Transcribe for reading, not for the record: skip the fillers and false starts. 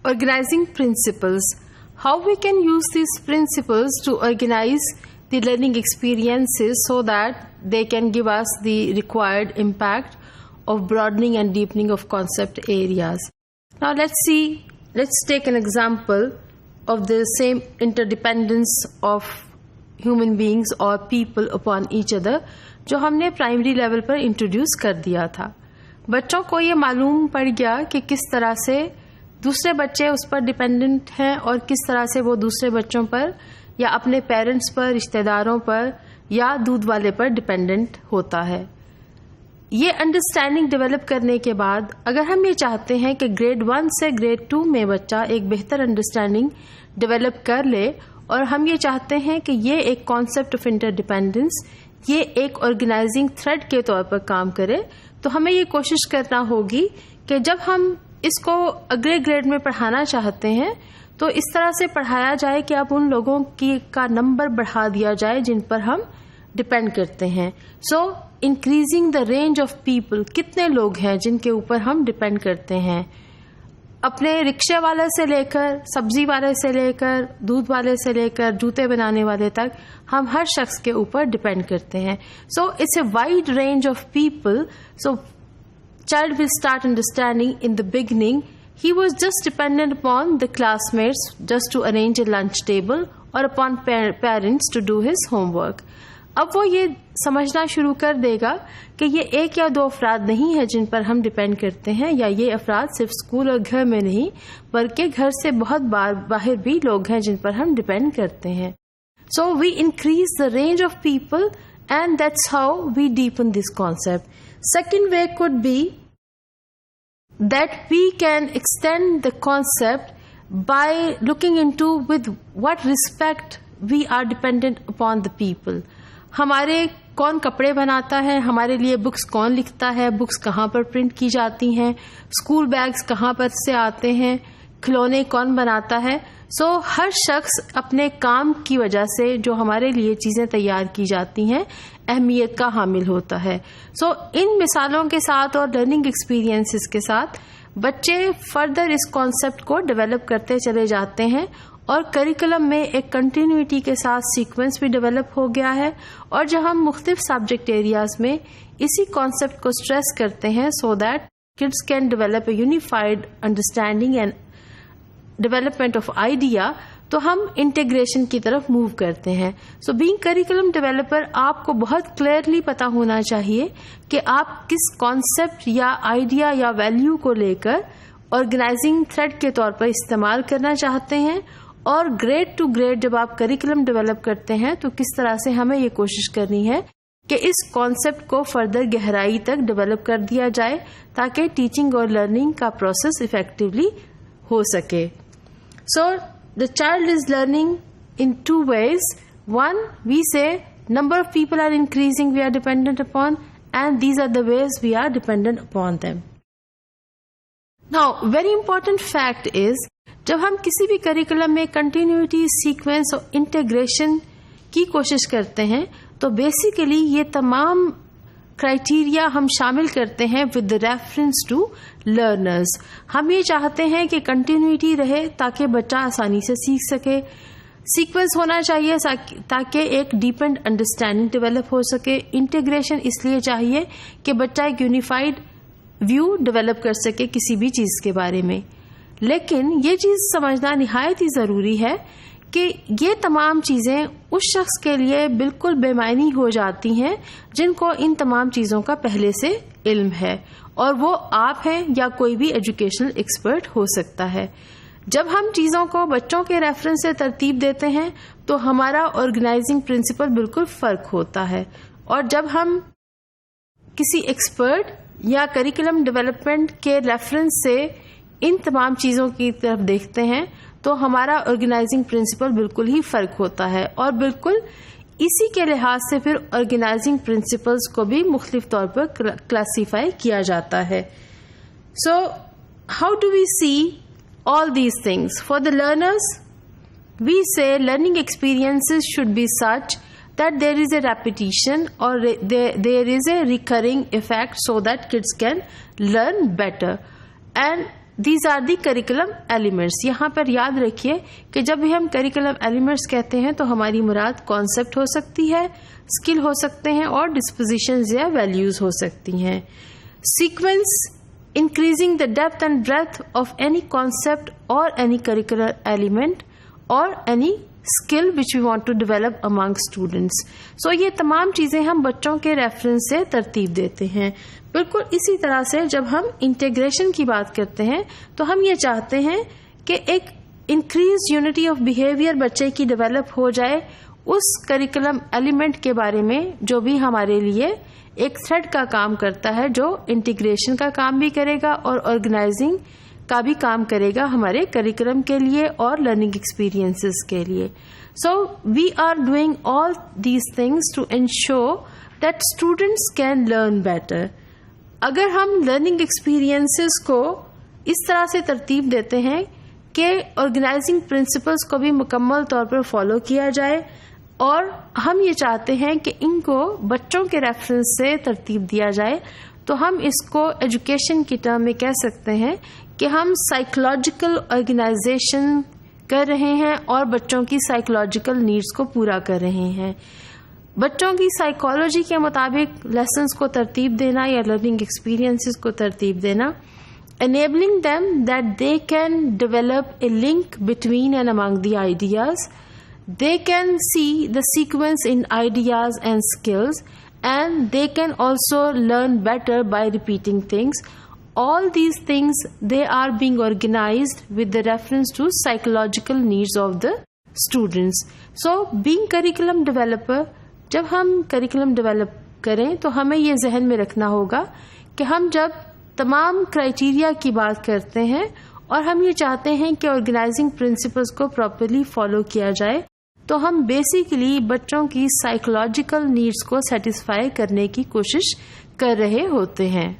Organizing principles. How we can use these principles to organize the learning experiences so that they can give us the required impact of broadening and deepening of concept areas. Now let's take an example of the same interdependence of human beings or people upon each other جو ہم نے primary level پر introduce کر دیا تھا. بچوں کو یہ معلوم پڑ گیا کہ کس طرح سے دوسرے بچے اس پر ڈپینڈنٹ ہیں اور کس طرح سے وہ دوسرے بچوں پر یا اپنے پیرنٹس پر، رشتہ داروں پر یا دودھ والے پر ڈپینڈنٹ ہوتا ہے. یہ انڈرسٹینڈنگ ڈیولپ کرنے کے بعد اگر ہم یہ چاہتے ہیں کہ گریڈ 1 سے گریڈ 2 میں بچہ ایک بہتر انڈرسٹینڈنگ ڈیولپ کر لے اور ہم یہ چاہتے ہیں کہ یہ ایک کانسیپٹ آف انٹر ڈیپینڈنس یہ ایک آرگنائزنگ تھریڈ کے طور پر کام کرے، تو ہمیں یہ کوشش کرنا ہوگی کہ جب ہم اس کو اگلے گریڈ میں پڑھانا چاہتے ہیں تو اس طرح سے پڑھایا جائے کہ اب ان لوگوں کا نمبر بڑھا دیا جائے جن پر ہم ڈپینڈ کرتے ہیں. So increasing the range of people, کتنے لوگ ہیں جن کے اوپر ہم ڈپینڈ کرتے ہیں. اپنے رکشے والے سے لے کر، سبزی والے سے لے کر، دودھ والے سے لے کر، جوتے بنانے والے تک ہم ہر شخص کے اوپر ڈپینڈ کرتے ہیں. So it's a wide range of people. So child will start understanding in the beginning he was just dependent upon the classmates just to arrange a lunch table or upon parents to do his homework. اب وہ یہ سمجھنا شروع کر دے گا کہ یہ ایک یا دو افراد نہیں ہے جن پر ہم ڈپینڈ کرتے ہیں، یا یہ افراد صرف اسکول اور گھر میں نہیں بلکہ گھر سے بہت باہر بھی لوگ ہیں جن پر ہم ڈپینڈ کرتے ہیں. So we increase the range of people and that's how we deepen this concept. Second way could be that we can extend the concept by looking into with what respect we are dependent upon the people. ہمارے کون کپڑے بناتا ہے، ہمارے لیے books کون لکھتا ہے، بکس کہاں پر پرنٹ کی جاتی ہیں، اسکول بیگس کہاں پر سے آتے ہیں، کھلونے کون بناتا ہے. سو ہر شخص اپنے کام کی وجہ سے جو ہمارے لیے چیزیں تیار کی جاتی ہیں اہمیت کا حامل ہوتا ہے. سو ان مثالوں کے ساتھ اور لرننگ ایکسپیرینسز کے ساتھ بچے فردر اس کانسیپٹ کو ڈیولپ کرتے چلے جاتے ہیں اور کریکولم میں ایک کنٹینیوٹی کے ساتھ سیکوینس بھی ڈیولپ ہو گیا ہے. اور جو ہم مختلف سبجیکٹ ایریاز میں اسی کانسیپٹ کو اسٹریس کرتے ہیں so that kids can develop a unified understanding and development of idea, تو ہم انٹیگریشن کی طرف موو کرتے ہیں. سو بینگ کریکولم ڈیولپر آپ کو بہت کلیئرلی پتا ہونا چاہیے کہ آپ کس کانسیپٹ یا آئیڈیا یا ویلیو کو لے کر آرگنائزنگ تھریڈ کے طور پر استعمال کرنا چاہتے ہیں، اور گریڈ ٹو گریڈ جب آپ کریکولم ڈیولپ کرتے ہیں تو کس طرح سے ہمیں یہ کوشش کرنی ہے کہ اس کانسیپٹ کو فردر گہرائی تک ڈیولپ کر دیا جائے تاکہ ٹیچنگ اور لرننگ کا پروسیس افیکٹولی ہو سکے. So the child is learning in two ways. One, we say number of people are increasing we are dependent upon, and these are the ways we are dependent upon them. Now, very important fact is جب ہم کسی بھی curriculum میں continuity, sequence اور integration کی کوشش کرتے ہیں تو بیسیکلی یہ تمام کرائٹیریا ہم شامل کرتے ہیں ود ریفرنس ٹو لرنرز. ہم یہ چاہتے ہیں کہ کنٹینیوٹی رہے تاکہ بچہ آسانی سے سیکھ سکے، سیکوینس ہونا چاہیے تاکہ ایک ڈیپنڈ انڈرسٹینڈنگ ڈیولپ ہو سکے، انٹیگریشن اس لیے چاہیے کہ بچہ ایک یونیفائڈ ویو ڈیولپ کر سکے کسی بھی چیز کے بارے میں. لیکن یہ چیز سمجھنا نہایت ہی ضروری ہے کہ یہ تمام چیزیں اس شخص کے لیے بالکل بے معنی ہو جاتی ہیں جن کو ان تمام چیزوں کا پہلے سے علم ہے، اور وہ آپ ہیں یا کوئی بھی ایجوکیشنل ایکسپرٹ ہو سکتا ہے. جب ہم چیزوں کو بچوں کے ریفرنس سے ترتیب دیتے ہیں تو ہمارا آرگنائزنگ پرنسپل بالکل فرق ہوتا ہے، اور جب ہم کسی ایکسپرٹ یا کریکولم ڈیولپمنٹ کے ریفرنس سے ان تمام چیزوں کی طرف دیکھتے ہیں تو ہمارا آرگنائزنگ پرنسپل بالکل ہی فرق ہوتا ہے، اور بالکل اسی کے لحاظ سے پھر آرگنائزنگ پرنسپلز کو بھی مختلف طور پر کلاسیفائی کیا جاتا ہے. So how do we see all these things? For the learners, we say learning experiences should be such that there is a repetition or there is a recurring effect so that kids can learn better. And these are the curriculum elements. یہاں پر یاد رکھیے کہ جب بھی ہم curriculum elements کہتے ہیں تو ہماری مراد کانسیپٹ ہو سکتی ہے, اسکل ہو سکتے ہیں, اور ڈسپوزیشنز یا ویلیوز ہو سکتی ہیں. Sequence increasing the depth and breadth of any concept or any curricular element or any skill which we want to develop among students. So یہ تمام چیزیں ہم بچوں کے ریفرنس سے ترتیب دیتے ہیں. بالکل اسی طرح سے جب ہم انٹیگریشن کی بات کرتے ہیں تو ہم یہ چاہتے ہیں کہ ایک انکریز یونٹی آف بیہیویئر بچے کی ڈیولپ ہو جائے اس کریکولم ایلیمنٹ کے بارے میں جو بھی ہمارے لیے ایک تھریڈ کا کام کرتا ہے, جو انٹیگریشن کا کام بھی کرے گا اور آرگنائزنگ کا بھی کام کرے گا ہمارے کریکولم کے لیے اور لرننگ ایکسپیرینسز کے لیے. So we are doing all these things to ensure that students can learn better. اگر ہم لرننگ ایکسپیرینسز کو اس طرح سے ترتیب دیتے ہیں کہ آرگنائزنگ پرنسپلس کو بھی مکمل طور پر فالو کیا جائے, اور ہم یہ چاہتے ہیں کہ ان کو بچوں کے ریفرنس سے ترتیب دیا جائے, تو ہم اس کو ایجوکیشن کی ٹرم میں کہہ سکتے ہیں کہ ہم سائیکولوجیکل آرگنائزیشن کر رہے ہیں اور بچوں کی سائیکولوجیکل نیڈس کو پورا کر رہے ہیں. بچوں کی سائیکالوجی کے مطابق لیسنس کو ترتیب دینا یا لرننگ ایکسپیرینسز کو ترتیب دینا, enabling them that they can develop a link between and among the ideas. They can see the sequence in ideas and skills, and they can also learn better by repeating things. All these things, they are being organized with the reference to psychological needs of the students. So being curriculum developer, جب ہم curriculum develop کریں تو ہمیں یہ ذہن میں رکھنا ہوگا کہ ہم جب تمام کرائیٹیریا کی بات کرتے ہیں اور ہم یہ چاہتے ہیں کہ آرگنائزنگ پرنسپلس کو پراپرلی فالو کیا جائے, تو ہم بیسیکلی بچوں کی سائیکولوجیکل نیڈس کو سیٹسفائی کرنے کی کوشش کر رہے ہوتے ہیں.